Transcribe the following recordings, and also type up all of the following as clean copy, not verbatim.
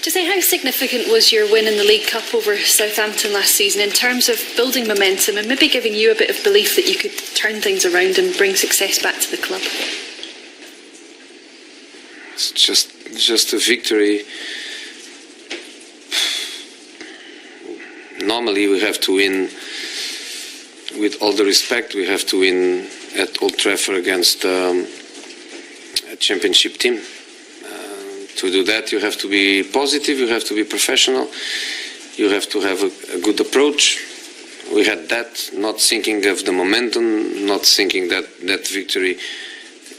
Jose, how significant was your win in the League Cup over Southampton last season in terms of building momentum and maybe giving you a bit of belief that you could turn things around and bring success back to the club? It's just a victory. Normally we have to win, with all the respect, we have to win at Old Trafford against a championship team. To do that, you have to be positive, you have to be professional, you have to have a good approach. We had that, not thinking of the momentum, not thinking that victory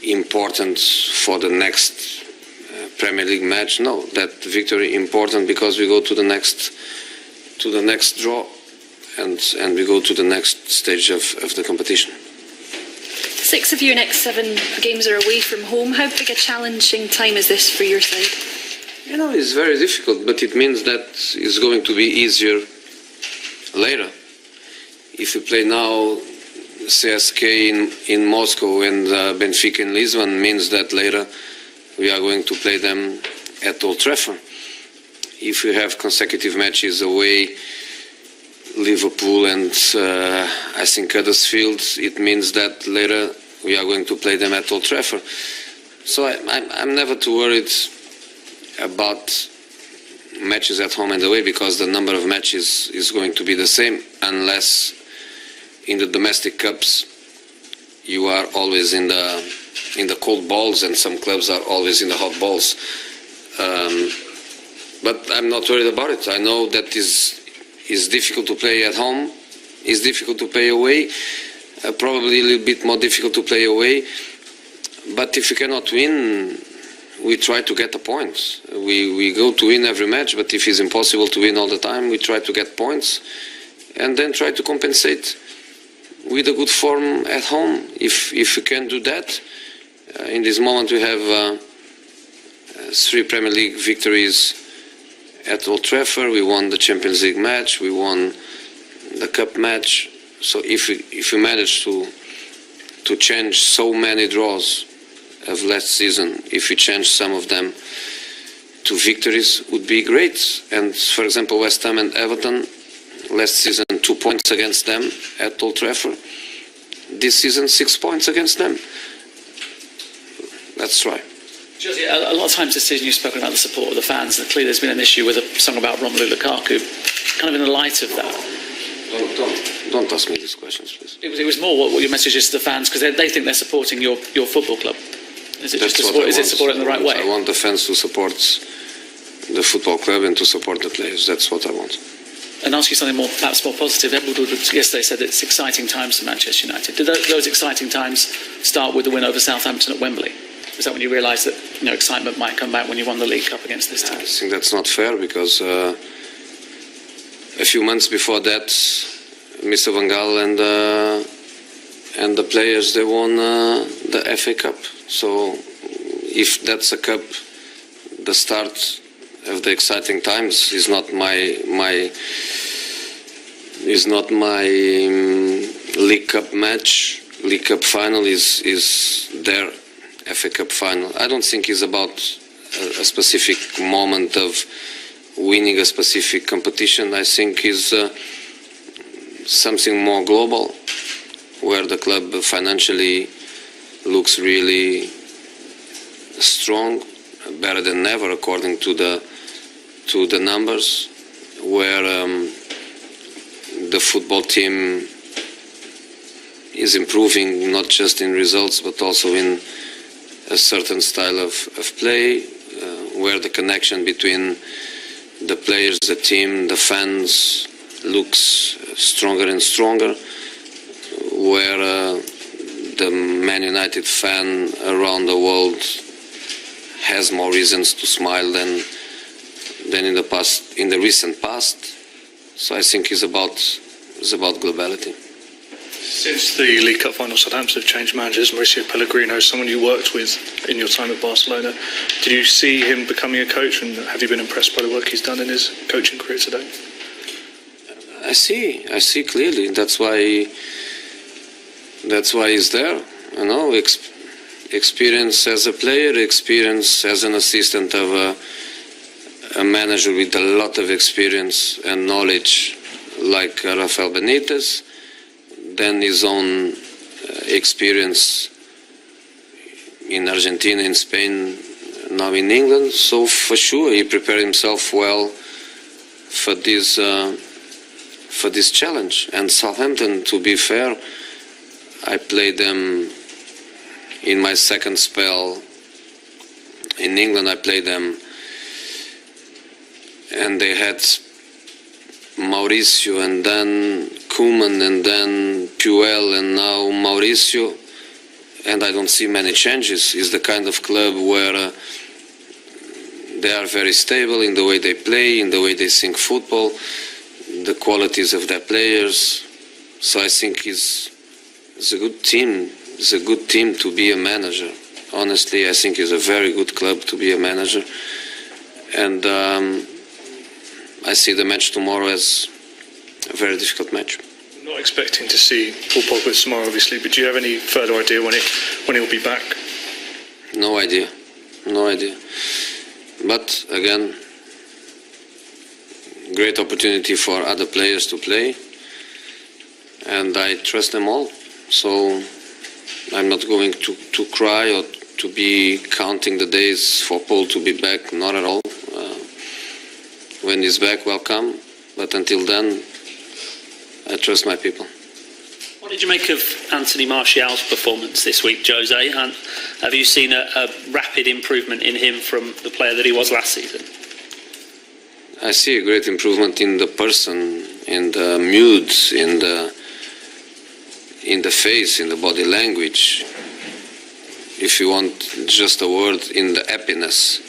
important for the next Premier League match. No, that victory important because we go to the next draw and we go to the next stage of the competition. 6 of your next 7 games are away from home. How big a challenging time is this for your side? You know, it's very difficult, but it means that it's going to be easier later. If we play now CSK in Moscow and Benfica in Lisbon, means that later we are going to play them at Old Trafford. If we have consecutive matches away, Liverpool and I think Huddersfield, it means that later we are going to play them at Old Trafford. So I'm never too worried about matches at home and away because the number of matches is going to be the same, unless in the domestic cups you are always in the cold balls and some clubs are always in the hot balls. But I'm not worried about it. I know that it's difficult to play at home, it's difficult to play away, probably a little bit more difficult to play away. But if we cannot win, we try to get a point. We go to win every match, but if it's impossible to win all the time, we try to get points and then try to compensate with a good form at home. If we can do that, in this moment we have 3 Premier League victories at Old Trafford. We won the Champions League match, we won the Cup match. So if we manage to change so many draws of last season, if we change some of them to victories, would be great. And for example, West Ham and Everton, last season 2 points against them at Old Trafford. This season 6 points against them. Let's try. Josie, a lot of times this season you've spoken about the support of the fans, and clearly there's been an issue with a song about Romelu Lukaku. Kind of in the light of that. Don't ask me these questions, please. It was more what your message is to the fans, because they think they're supporting your football club. Is it supported in the right way? I want the fans to support the football club and to support the players. That's what I want. And ask you something perhaps more positive. Edward yesterday said it's exciting times for Manchester United. Did those exciting times start with the win over Southampton at Wembley? Was that when you realised that excitement might come back when you won the League Cup against this team? I think that's not fair because a few months before that, Mr. Van Gaal and the players, they won the FA Cup. So if that's a cup, the start of the exciting times is not my League Cup match. League Cup final is their FA Cup final. I don't think it's about a specific moment of winning a specific competition. I think it's something more global, where the club financially looks really strong, better than ever according to the numbers, where the football team is improving not just in results but also in a certain style of play, where the connection between the players, the team, the fans looks stronger and stronger, where the Man United fan around the world has more reasons to smile than in the recent past. So I think it's about globality. Since the League Cup final, Southampton have changed managers. Mauricio Pellegrino, someone you worked with in your time at Barcelona. Did you see him becoming a coach, and have you been impressed by the work he's done in his coaching career today? I see clearly. That's why he's there. Experience as a player, experience as an assistant of a manager with a lot of experience and knowledge like Rafael Benitez, then his own experience in Argentina, in Spain, now in England. So for sure he prepared himself well for this challenge. And Southampton, to be fair, I played them in my second spell in England. I played them, and they had Mauricio and then Koeman and then Puel and now Mauricio, and I don't see many changes. It's the kind of club where they are very stable in the way they play, in the way they think football, the qualities of their players. So I think it's a good team. It's a good team to be a manager. Honestly, I think it's a very good club to be a manager. And I see the match tomorrow as a very difficult match. Not expecting to see Paul Pogba tomorrow, obviously, but do you have any further idea when he'll be back? No idea. No idea. But again, great opportunity for other players to play, and I trust them all. So I'm not going to cry or to be counting the days for Paul to be back, not at all. When he's back, welcome. But until then, I trust my people. What did you make of Anthony Martial's performance this week, Jose? And have you seen a rapid improvement in him from the player that he was last season? I see a great improvement in the person, in the mood, in the face, in the body language. If you want just a word, in the happiness.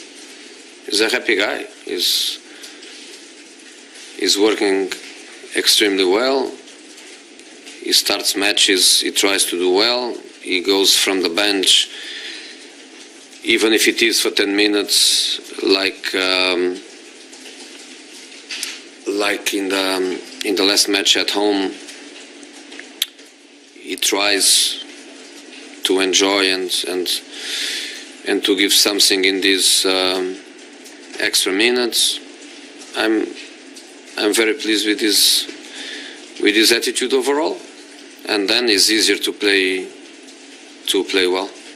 He's a happy guy. He's working extremely well. He starts matches, he tries to do well. He goes from the bench, even if it is for 10 minutes, like in the last match at home. He tries to enjoy and to give something in these extra minutes. I'm very pleased with his attitude overall, and then it's easier to play well.